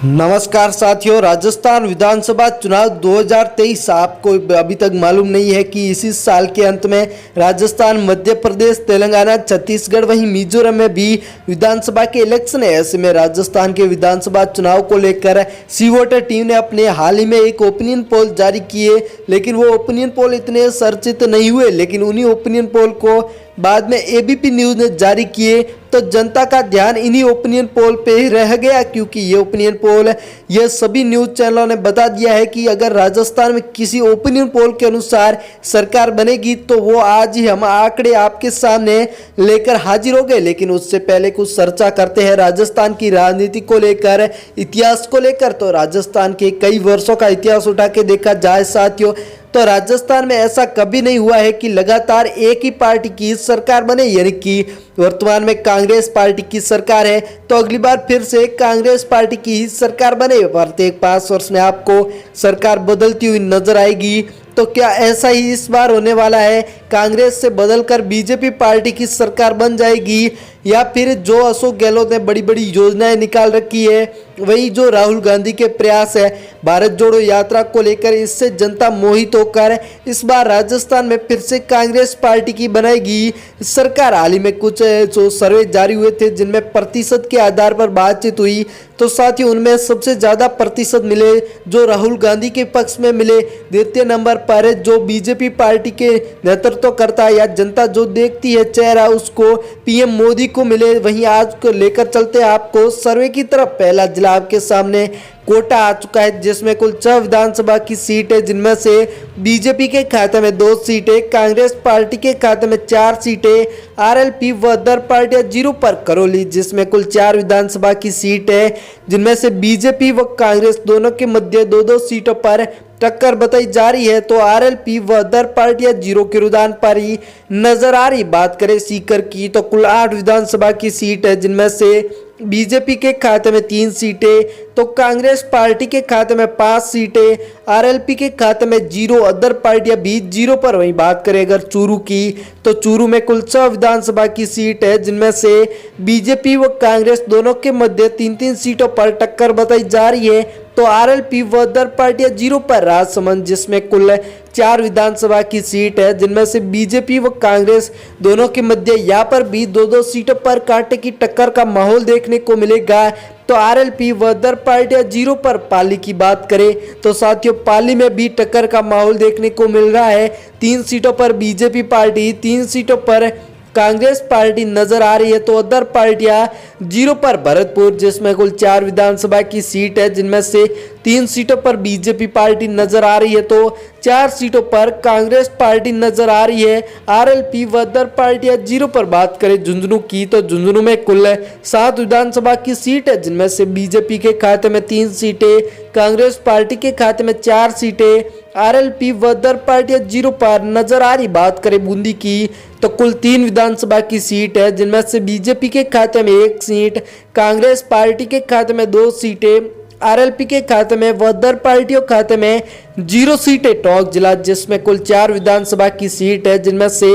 नमस्कार साथियों, राजस्थान विधानसभा चुनाव 2023 आपको अभी तक मालूम नहीं है कि इसी साल के अंत में राजस्थान, मध्य प्रदेश, तेलंगाना, छत्तीसगढ़ वहीं मिजोरम में भी विधानसभा के इलेक्शन है। ऐसे में राजस्थान के विधानसभा चुनाव को लेकर सी वोटर टीम ने अपने हाल ही में एक ओपिनियन पोल जारी किए, लेकिन वो ओपिनियन पोल इतने चर्चित नहीं हुए। लेकिन उन्हीं ओपिनियन पोल को बाद में एबीपी न्यूज ने जारी किए तो जनता का ध्यान इन्हीं ओपिनियन पोल पे ही रह गया, क्योंकि ये ओपिनियन पोल ये सभी न्यूज चैनलों ने बता दिया है कि अगर राजस्थान में किसी ओपिनियन पोल के अनुसार सरकार बनेगी तो वो आज ही हम आंकड़े आपके सामने लेकर हाजिर हो गए। लेकिन उससे पहले कुछ चर्चा करते हैं राजस्थान की राजनीति को लेकर, इतिहास को लेकर। तो राजस्थान के कई वर्षों का इतिहास उठा के देखा जाए साथियों, तो राजस्थान में ऐसा कभी नहीं हुआ है कि लगातार एक ही पार्टी की सरकार बने। यानी कि वर्तमान में कांग्रेस पार्टी की सरकार है तो अगली बार फिर से कांग्रेस पार्टी की ही सरकार बने। प्रत्येक 5 वर्ष में आपको सरकार बदलती हुई नजर आएगी। तो क्या ऐसा ही इस बार होने वाला है? कांग्रेस से बदलकर बीजेपी पार्टी की सरकार बन जाएगी, या फिर जो अशोक गहलोत ने बड़ी बड़ी योजनाएं निकाल रखी है, वही जो राहुल गांधी के प्रयास है भारत जोड़ो यात्रा को लेकर, इससे जनता मोहित होकर इस बार राजस्थान में फिर से कांग्रेस पार्टी की बनाएगी सरकार। हाल ही में कुछ जो सर्वे जारी हुए थे जिनमें प्रतिशत के आधार पर बातचीत हुई, तो साथ ही उनमें सबसे ज़्यादा प्रतिशत मिले जो राहुल गांधी के पक्ष में मिले। द्वितीय नंबर पर जो बीजेपी पार्टी के नेतृत्व करता है या जनता जो देखती है चेहरा, उसको पीएम मोदी को मिले। वहीं आज को लेकर चलते हैं आपको सर्वे की तरफ। पहला जिला आपके सामने कोटा आ चुका है, जिसमें कुल 6 विधानसभा की सीट है, जिनमें से बीजेपी के खाते में 2 सीटें, कांग्रेस पार्टी के खाते में 4 सीटें, आरएलपी व अदर पार्टियां 0 पर करौली, जिसमें कुल 4 विधानसभा की सीट है, जिनमें से बीजेपी व कांग्रेस दोनों के मध्य 2-2 सीटों पर टक्कर बताई जा रही है। तो आरएलपी व अदर पार्टियां 0 के रुझान पर ही नजर आ रही। बात करें सीकर की तो कुल 8 विधानसभा की सीट है, जिनमें से बीजेपी के खाते में 3 सीटें, तो कांग्रेस पार्टी के खाते में 5 सीटें, आरएलपी के खाते में 0, अदर पार्टियां भी 0 पर। वहीं बात करें अगर चूरू की तो चूरू में कुल 6 विधानसभा की सीट है, जिनमें से बीजेपी व कांग्रेस दोनों के मध्य 3-3 सीटों पर टक्कर बताई जा रही है। तो आरएलपी व अदर पार्टियां 0 पर। राजसमंद जिसमें कुल 4 विधानसभा की सीट है, जिनमें से बीजेपी व कांग्रेस दोनों के मध्य यहाँ पर भी 2-2 सीटों पर कांटे की टक्कर का माहौल देखने को मिलेगा। तो आरएलपी व अदर पार्टियां 0 पर। पाली की बात करें तो साथियों पाली में भी टक्कर का माहौल देखने को मिल रहा है। 3 सीटों पर बीजेपी पार्टी, 3 सीटों पर कांग्रेस पार्टी नजर आ रही है, तो अदर पार्टियां 0 पर। भरतपुर जिसमें कुल 4 विधानसभा की सीट है, जिनमें से 3 सीटों पर बीजेपी पार्टी नजर आ रही है, तो 4 सीटों पर कांग्रेस पार्टी नजर आ रही है। आरएलपी व अदर पार्टियां 0 पर। बात करें झुंझुनू की तो झुंझुनू में कुल 7 विधानसभा की सीट है, जिनमें से बीजेपी के खाते में 3 सीटें, कांग्रेस पार्टी के खाते में 4 सीटें, आरएलपी व अदर पार्टियां 0 पर नजर आ रही। बात करें बूंदी की तो कुल 3 विधानसभा की सीट है, जिनमें से बीजेपी के खाते में 1 सीट, कांग्रेस पार्टी के खाते में 2 सीटें, आरएलपी के खाते में व अदर पार्टियों खाते में 0 सीटें। टोंक जिला जिसमें कुल 4 विधानसभा की सीट है, जिनमें से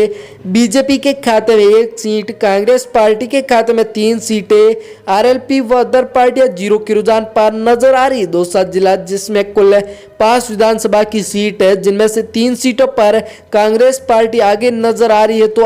बीजेपी के खाते में 1 सीट, कांग्रेस पार्टी के खाते में 3 सीटें, आरएलपी व अदर पार्टियां 0 के रुझान पर नजर आ रही। दौसा जिला जिसमें कुल 5 विधानसभा की सीट है, जिनमें से 3 सीटों पर कांग्रेस पार्टी आगे नजर आ रही है, तो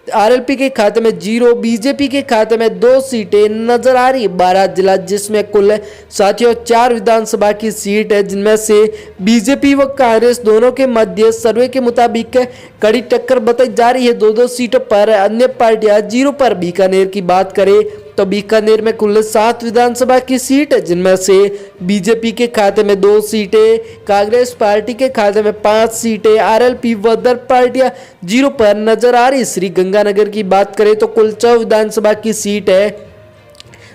आरएलपी के खाते में 0, बीजेपी के खाते में 2 सीटें नजर आ रही। 12 जिला जिसमें कुल साथियों 4 विधानसभा की सीट है, जिनमें से बीजेपी व कांग्रेस दोनों के मध्य सर्वे के मुताबिक कड़ी टक्कर बताई जा रही है 2-2 सीटों पर। अन्य पार्टियां 0 पर। बीकानेर की बात करें तो बीकानेर में कुल 7 विधानसभा की सीट है, जिनमें से बीजेपी के खाते में 2 सीटें, कांग्रेस पार्टी के खाते में 5 सीटें, आरएलपी व अदर पार्टियां 0 पर नजर आ रही। श्री गंगानगर की बात करें तो कुल 6 विधानसभा की सीट है,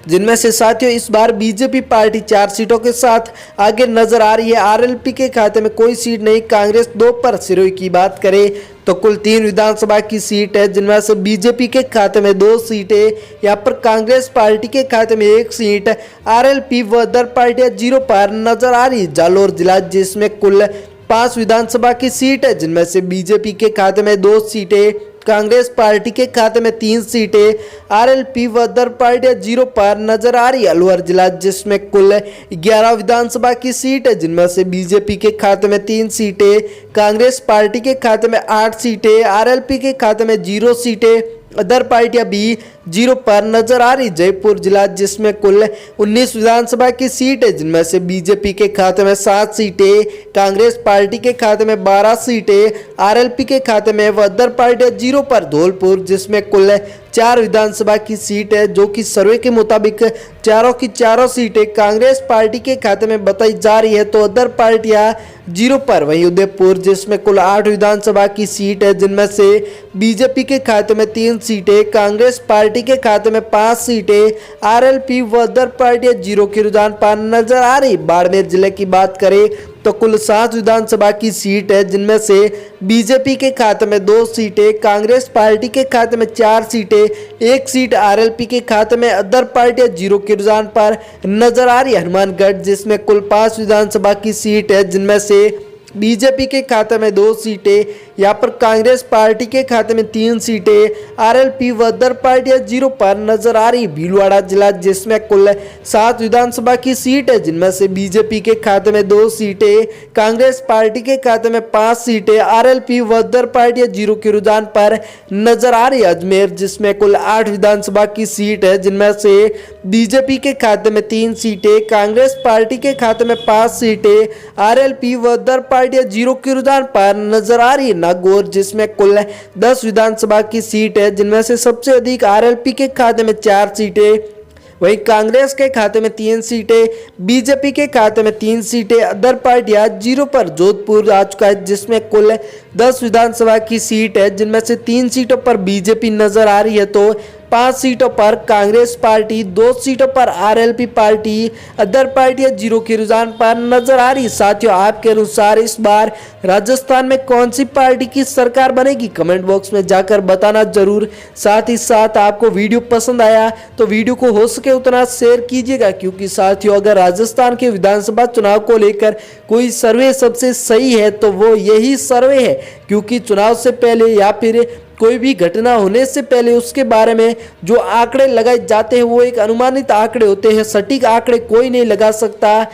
जिनमें से साथियों इस बार बीजेपी पार्टी 4 सीटों के साथ आगे नजर आ रही है। आरएलपी के खाते में कोई सीट नहीं, कांग्रेस 2 पर। सिरोही की बात करें तो कुल 3 विधानसभा की सीट है, जिनमें से बीजेपी के खाते में 2 सीटें, यहाँ पर कांग्रेस पार्टी के खाते में 1 सीट, आरएलपी व अदर पार्टियां 0 पर नजर आ रही। जालोर जिला जिसमें कुल 5 विधानसभा की सीट है, जिनमें से बीजेपी के खाते में 2 सीटें, कांग्रेस पार्टी के खाते में 3 सीटें, आरएलपी व अदर पार्टियां 0 पर नजर आ रही है। अलवर जिला जिसमें कुल 11 विधानसभा की सीट है, जिनमें से बीजेपी के खाते में 3 सीटें, कांग्रेस पार्टी के खाते में 8 सीटें, आरएलपी के खाते में 0 सीटें, अदर पार्टियां भी 0 पर नजर आ रही। जयपुर जिला जिसमें कुल 19 विधानसभा की सीट है, जिनमें से बीजेपी के खाते में 7 सीटें, कांग्रेस पार्टी के खाते में 12 सीटें, आरएलपी के खाते में व अदर पार्टियां 0 पर। धौलपुर जिसमें कुल 4 विधानसभा की सीट है, जो कि सर्वे के मुताबिक चारों की चारों सीटें कांग्रेस पार्टी के खाते में बताई जा रही है, तो अदर पार्टियां 0 पर। वहीं उदयपुर जिसमें कुल 8 विधानसभा की सीट है, जिनमें से बीजेपी के खाते में 3 सीटें, कांग्रेस पार्टी के खाते में 5 सीटें, आरएलपी व अदर पार्टियां 0 के रुझान पर नजर आ रही। बाड़मेर जिले की बात करें तो कुल 7 विधानसभा की सीट है, जिनमें से बीजेपी के खाते में 2 सीटें, कांग्रेस पार्टी के खाते में 4 सीटें, 1 सीट आरएलपी के खाते में, अदर पार्टियां 0 के रुझान पर नजर आ रही है। हनुमानगढ़ जिसमें कुल 5 विधानसभा की सीट है, जिनमें से बीजेपी के खाते में 2 सीटें, यहाँ पर कांग्रेस पार्टी के खाते में 3 सीटें, आरएलपी व अदर पार्टियां 0 पर नजर आ रही। भीलवाड़ा जिला जिसमें कुल 7 विधानसभा की सीट है, जिनमें से बीजेपी के खाते में 2 सीटें, कांग्रेस पार्टी के खाते में 5 सीटें, आरएलपी व अदर पार्टियां 0 के रुझान पर नजर आ रही। अजमेर जिसमें कुल 8 विधानसभा की सीट है, जिनमें से बीजेपी के खाते में 3 सीटें, कांग्रेस पार्टी के खाते में 5 सीटें, आरएलपी व अदर पार्टियां 0 के रुझान पर नजर आ रही है। नागौर जिसमें कुल 10 विधानसभा की सीट है, जिनमें से सबसे अधिक आरएलपी के खाते में 4 सीटें, वहीं कांग्रेस के खाते में 3 सीटें, बीजेपी के खाते में 3 सीटें, अदर पार्टियां 0 पर। जोधपुर आ चुका है जिसमें कुल 10 विधानसभा की सीट है, जिनमें से 3 सीटों पर बीजेपी नजर आ रही है, तो 5 सीटों पर कांग्रेस पार्टी, 2 सीटों पर आरएलपी पार्टी, अदर पार्टियां 0 के रुझान पर नजर आ रही। साथियों, आपके अनुसार इस बार राजस्थान में कौन सी पार्टी की सरकार बनेगी? कमेंट बॉक्स में जाकर बताना जरूर। साथ ही साथ आपको वीडियो पसंद आया तो वीडियो को हो सके उतना शेयर कीजिएगा, क्योंकि साथियों अगर राजस्थान के विधानसभा चुनाव को लेकर कोई सर्वे सबसे सही है तो वो यही सर्वे है, क्योंकि चुनाव से पहले या फिर कोई भी घटना होने से पहले उसके बारे में जो आंकड़े लगाए जाते हैं वो एक अनुमानित आंकड़े होते हैं, सटीक आंकड़े कोई नहीं लगा सकता।